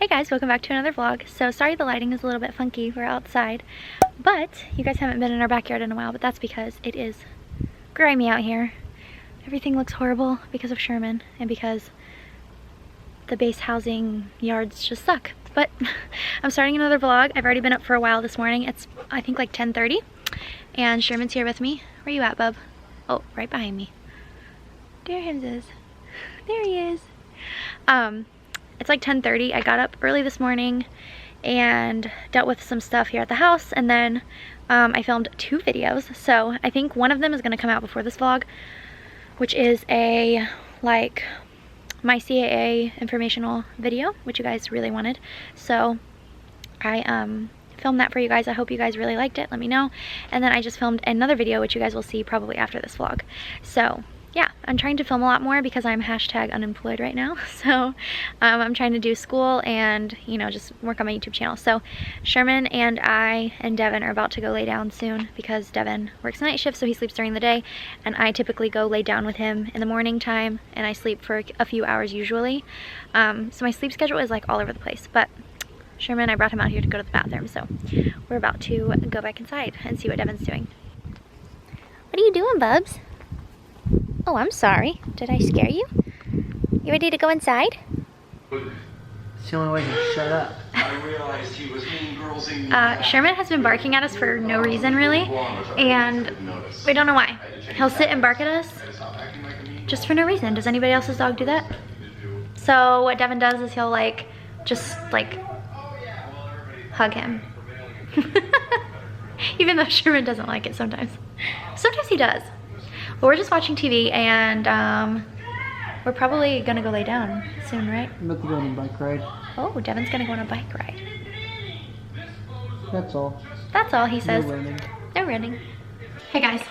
Hey guys, welcome back to another vlog. So sorry the lighting is a little bit funky, we're outside, but you guys haven't been in our backyard in a while, but that's because it is grimy out here. Everything looks horrible because of Sherman and because the base housing yards just suck. But I'm starting another vlog. I've already been up for a while this morning. It's I think like 10:30 and Sherman's here with me. Where you at, bub? Oh, right behind me. There he is. There he is. It's like 10:30. I got up early this morning and dealt with some stuff here at the house, and then I filmed 2 videos. So I think one of them is going to come out before this vlog, which is a like my CAA informational video, which you guys really wanted. So I filmed that for you guys. I hope you guys really liked it. Let me know. And then I just filmed another video, which you guys will see probably after this vlog. So yeah, I'm trying to film a lot more because I'm #unemployed right now. So I'm trying to do school and, you know, just work on my YouTube channel. So Sherman and I and Devin are about to go lay down soon because Devin works night shift, so he sleeps during the day. And I typically go lay down with him in the morning time, and I sleep for a few hours usually. So my sleep schedule is like all over the place. But Sherman, I brought him out here to go to the bathroom. So we're about to go back inside and see what Devin's doing. What are you doing, bubs? Oh, I'm sorry. Did I scare you? You ready to go inside? It's the only way to shut up. I realized he was mean girls in Sherman has been barking at us for no reason, really. And we don't know why. He'll sit and bark at us just for no reason. Does anybody else's dog do that? So what Devin does is he'll just hug him. Even though Sherman doesn't like it sometimes. Sometimes he does. But we're just watching TV, and we're probably gonna go lay down soon, right? I'm about to go on a bike ride. Oh, Devin's gonna go on a bike ride. That's all. That's all he says. No running. No running. Hey guys,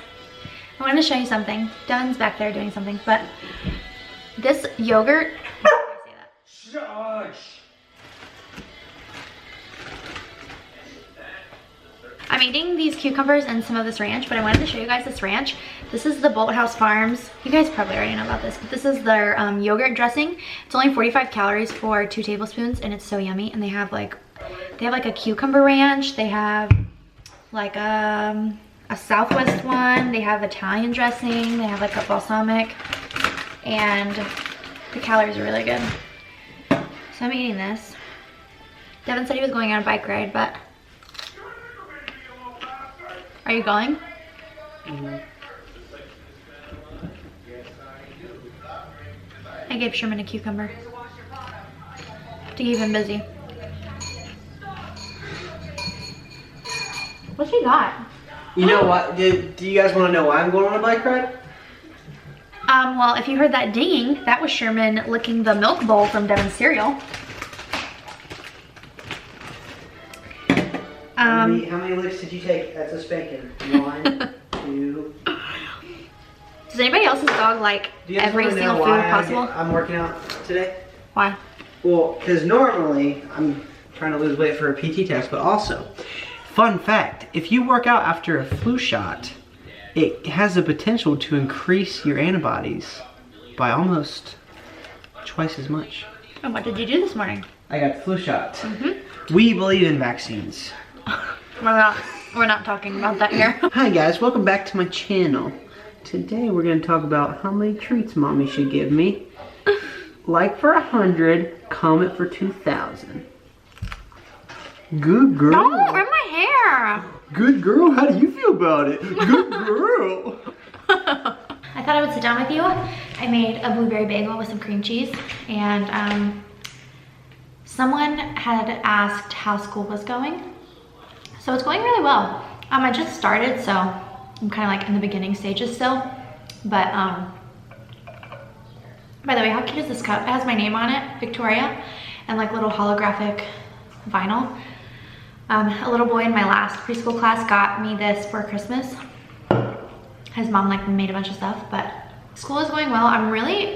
I wanted to show you something. Devin's back there doing something, but this yogurt. How do I say that? Shush. I'm eating these cucumbers and some of this ranch, but I wanted to show you guys this ranch. This is the Bolthouse Farms. You guys probably already know about this, but this is their yogurt dressing. It's only 45 calories for 2 tablespoons, and it's so yummy. And they have like a cucumber ranch. They have like a Southwest one. They have Italian dressing. They have like a balsamic, and the calories are really good. So I'm eating this. Devin said he was going on a bike ride, but are you going? Mm-hmm. I gave Sherman a cucumber to keep him busy. What's he got? You know what? Do you guys want to know why I'm going on a bike ride? Well, if you heard that dinging, that was Sherman licking the milk bowl from Devin's cereal. How many licks did you take? That's a spanking. 1, 2. Does anybody else's dog like every single food possible? I'm working out today. Why? Well, because normally I'm trying to lose weight for a PT test, but also, fun fact, if you work out after a flu shot, it has the potential to increase your antibodies by almost twice as much. And what did you do this morning? I got the flu shot. We believe in vaccines. We're not talking about that here. Hi guys, welcome back to my channel. Today we're going to talk about how many treats mommy should give me. Like for 100, comment for 2,000. Good girl. Don't rip my hair. Good girl, how do you feel about it? Good girl. I thought I would sit down with you. I made a blueberry bagel with some cream cheese, and someone had asked how school was going. So it's going really well. I just started, so I'm kind of like in the beginning stages still. But by the way, how cute is this cup? It has my name on it, Victoria, and like little holographic vinyl. A little boy in my last preschool class got me this for Christmas. His mom like made a bunch of stuff, but school is going well. I'm really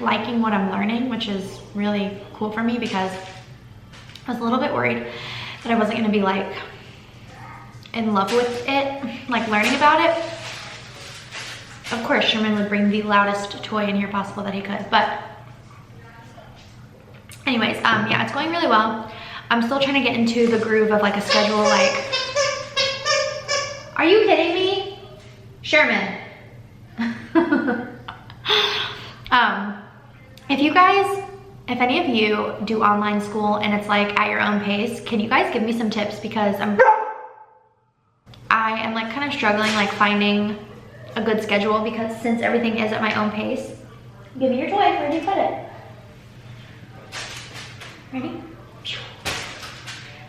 liking what I'm learning, which is really cool for me because I was a little bit worried that I wasn't gonna be like in love with it, like learning about it. Of course, Sherman would bring the loudest toy in here possible that he could, but Anyways, yeah, it's going really well. I'm still trying to get into the groove of like a schedule, like, are you kidding me? Sherman. If any of you do online school and it's like at your own pace, can you guys give me some tips? Because I am like kind of struggling like finding a good schedule, because since everything is at my own pace. Give me your toy. Where'd you put it? Ready?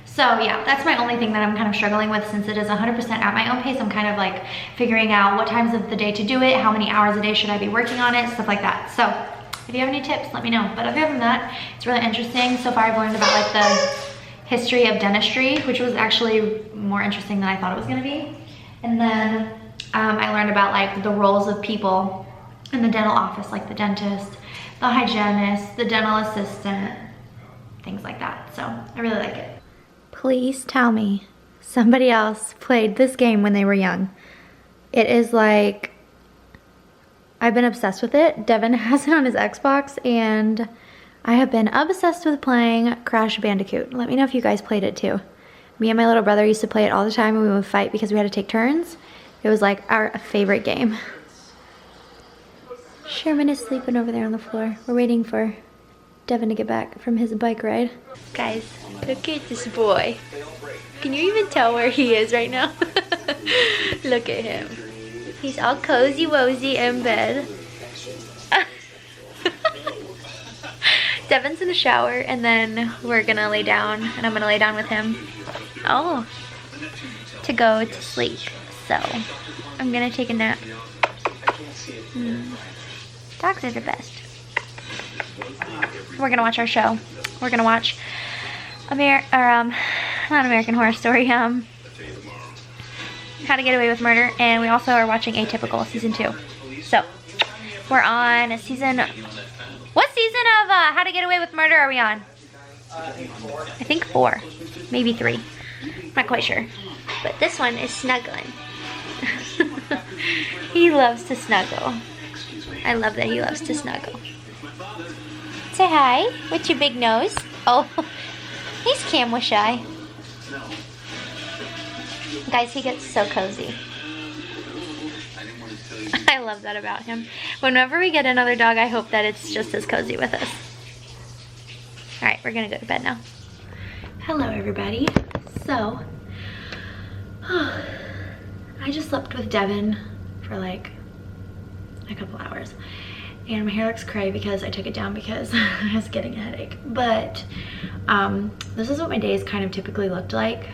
So yeah, that's my only thing that I'm kind of struggling with, since it is 100% at my own pace. I'm kind of like figuring out what times of the day to do it, how many hours a day should I be working on it, stuff like that. So if you have any tips, let me know. But other than that, it's really interesting. So far I've learned about like the history of dentistry, which was actually more interesting than I thought it was gonna be. And then I learned about like the roles of people in the dental office, like the dentist, the hygienist, the dental assistant, things like that. So I really like it. Please tell me somebody else played this game when they were young. It is like, I've been obsessed with it. Devin has it on his Xbox, and I have been obsessed with playing Crash Bandicoot. Let me know if you guys played it too. Me and my little brother used to play it all the time, and we would fight because we had to take turns. It was like our favorite game. Sherman is sleeping over there on the floor. We're waiting for Devin to get back from his bike ride. Guys, look at this boy. Can you even tell where he is right now? Look at him. He's all cozy wozy in bed. Devin's in the shower, and then we're gonna lay down, and I'm gonna lay down with him. Oh, to go to sleep. So I'm gonna take a nap. Dogs are the best. We're gonna watch our show. We're gonna watch not American Horror Story, How to Get Away with Murder, and we also are watching Atypical season 2. So we're on season, what season of How to Get Away with Murder are we on? I think 4, maybe 3. Not quite sure. But this one is snuggling. He loves to snuggle. I love that he loves to snuggle. Say hi. What's your big nose? Oh, he's camera shy. Guys, he gets so cozy. I love that about him. Whenever we get another dog, I hope that it's just as cozy with us. Alright, we're gonna go to bed now. Hello, everybody. So, I just slept with Devin for like a couple hours. And my hair looks cray because I took it down because I was getting a headache. But this is what my days kind of typically looked like.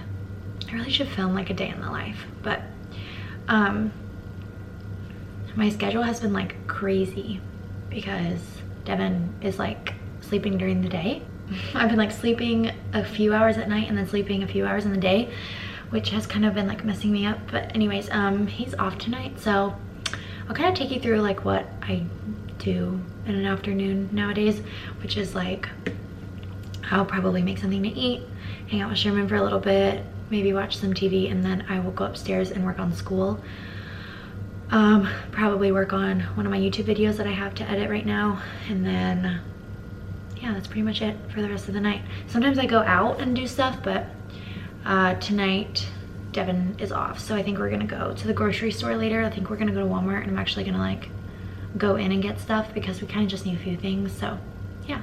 I really should film like a day in the life. But my schedule has been like crazy because Devin is like sleeping during the day. I've been like sleeping a few hours at night and then sleeping a few hours in the day, which has kind of been like messing me up. But anyways, he's off tonight, so I'll kind of take you through like what I do in an afternoon nowadays, which is like I'll probably make something to eat, hang out with Sherman for a little bit, maybe watch some TV, and then I will go upstairs and work on school. Probably work on one of my YouTube videos that I have to edit right now, and then yeah, that's pretty much it for the rest of the night. Sometimes I go out and do stuff, but tonight Devin is off, so I think we're gonna go to the grocery store later. I think we're gonna go to Walmart, and I'm actually gonna like go in and get stuff because we kind of just need a few things. So yeah.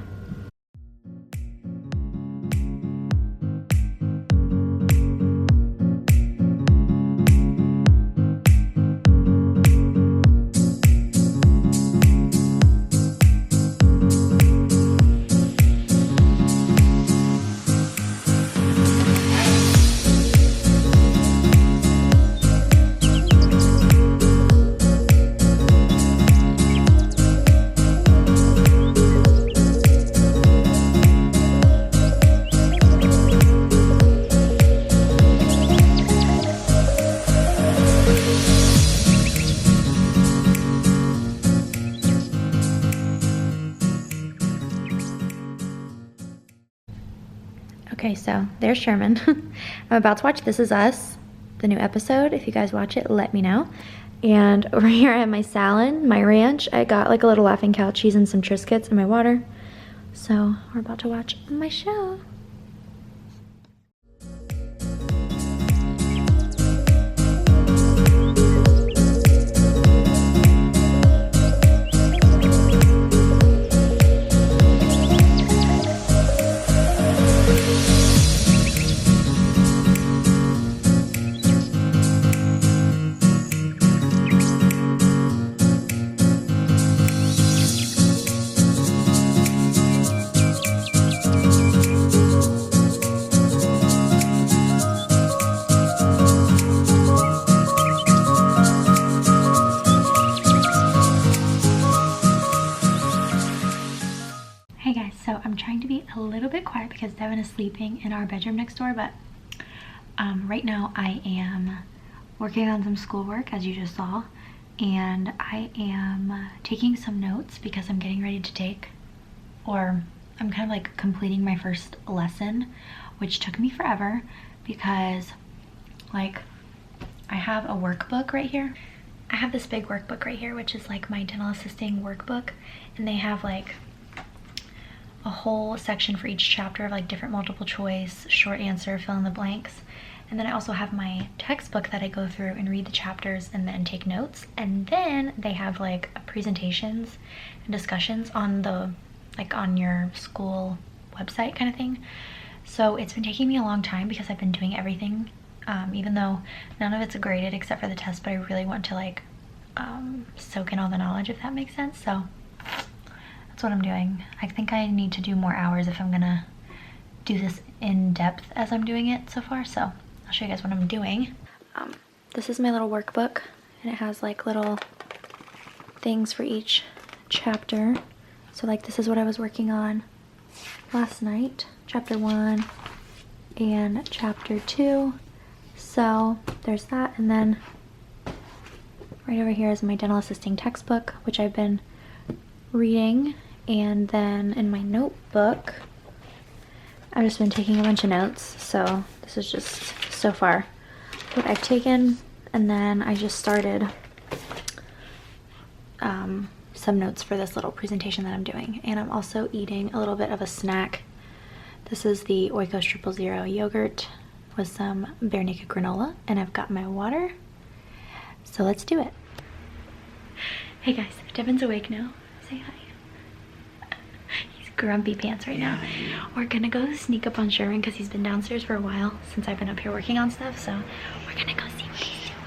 Okay, so there's Sherman. I'm about to watch This Is Us, the new episode. If you guys watch it, let me know. And over here I have my salad, my ranch. I got like a little laughing cow cheese and some Triscuits and my water. So we're about to watch my show. Hey guys, so I'm trying to be a little bit quiet because Devin is sleeping in our bedroom next door, but right now I am working on some schoolwork, as you just saw, and I am taking some notes because I'm getting ready to take, or I'm kind of like completing my first lesson, which took me forever because like I have a workbook right here. I have this big workbook right here, which is like my dental assisting workbook, and they have like a whole section for each chapter of like different multiple choice, short answer, fill in the blanks. And then I also have my textbook that I go through and read the chapters and then take notes. And then they have like presentations and discussions on the, like on your school website kind of thing. So it's been taking me a long time because I've been doing everything, even though none of it's graded except for the test, but I really want to like soak in all the knowledge, if that makes sense. So that's what I'm doing. I think I need to do more hours if I'm gonna do this in depth as I'm doing it so far. So I'll show you guys what I'm doing. This is my little workbook, and it has like little things for each chapter. So like this is what I was working on last night, chapter 1 and chapter 2. So there's that, and then right over here is my dental assisting textbook, which I've been reading. And then in my notebook I've just been taking a bunch of notes, so this is just so far what I've taken. And then I just started some notes for this little presentation that I'm doing, and I'm also eating a little bit of a snack. This is the Oikos 000 yogurt with some Bare Naked granola, and I've got my water, so let's do it. Hey guys, Devin's awake now. Say hi. He's grumpy pants right now. We're gonna go sneak up on Sherman because he's been downstairs for a while since I've been up here working on stuff, so we're gonna go see what he's doing.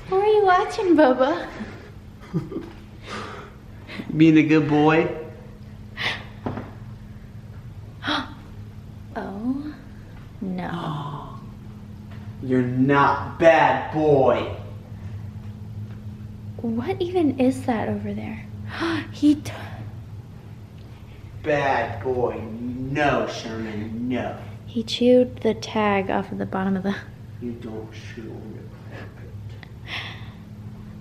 What are you watching, Bubba? Being a good boy. Oh no. You're not bad boy. What even is that over there? Bad boy. No, Sherman, no. He chewed the tag off of the bottom of the... You don't chew on your carpet.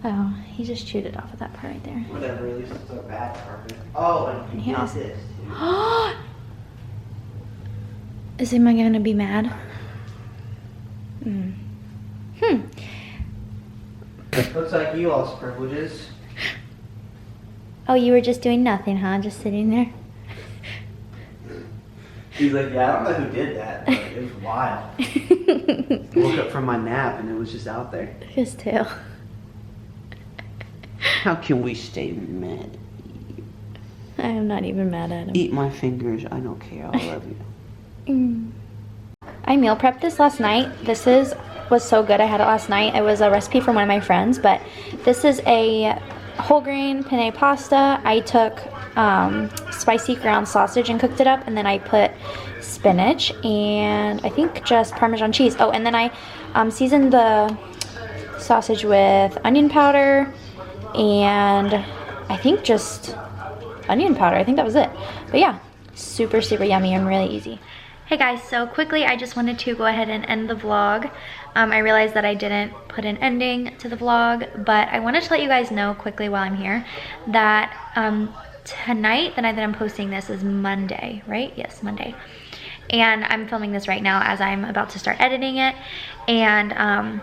Oh, he just chewed it off of that part right there. Whatever, at least it's a bad carpet. Oh, and he also... did this too. Is Emma gonna be mad? Looks like you lost privileges. Oh, you were just doing nothing, huh? Just sitting there? He's like, yeah, I don't know who did that, but it was wild. I woke up from my nap and it was just out there. His tail. How can we stay mad? I am not even mad at him. Eat my fingers, I don't care, I love you. I meal prepped this last night. This was so good. I had it last night. It was a recipe from one of my friends, but this is a whole grain penne pasta. I took spicy ground sausage and cooked it up, and then I put spinach and I think just Parmesan cheese. Oh, and then I seasoned the sausage with onion powder and I think just onion powder. I think that was it. But yeah, super, super yummy and really easy. Hey guys, so quickly I just wanted to go ahead and end the vlog. I realized that I didn't put an ending to the vlog, but I wanted to let you guys know quickly while I'm here that tonight, the night that I'm posting this, is Monday, right? Yes, Monday. And I'm filming this right now as I'm about to start editing it. And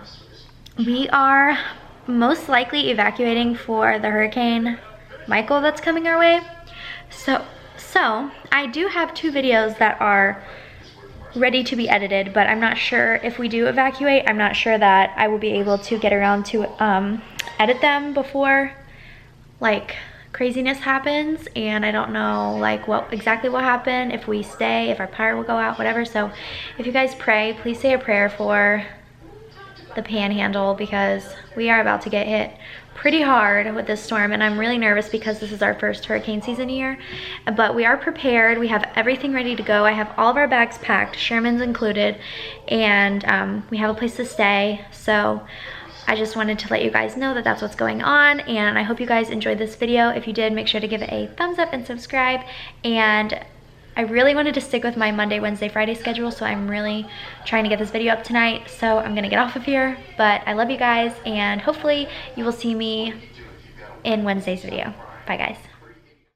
We are most likely evacuating for the Hurricane Michael that's coming our way. So I do have 2 videos that are ready to be edited, but I'm not sure if we do evacuate. I'm not sure that I will be able to get around to edit them before like craziness happens, and I don't know like what exactly will happen, if we stay, if our power will go out, whatever. So if you guys pray, please say a prayer for the Panhandle, because we are about to get hit pretty hard with this storm, and I'm really nervous because this is our first hurricane season year. But we are prepared. We have everything ready to go. I have all of our bags packed, Sherman's included, and we have a place to stay. So I just wanted to let you guys know that that's what's going on, and I hope you guys enjoyed this video. If you did, make sure to give it a thumbs up and subscribe. And I really wanted to stick with my Monday, Wednesday, Friday schedule, so I'm really trying to get this video up tonight. So I'm gonna get off of here, but I love you guys, and hopefully you will see me in Wednesday's video. Bye guys.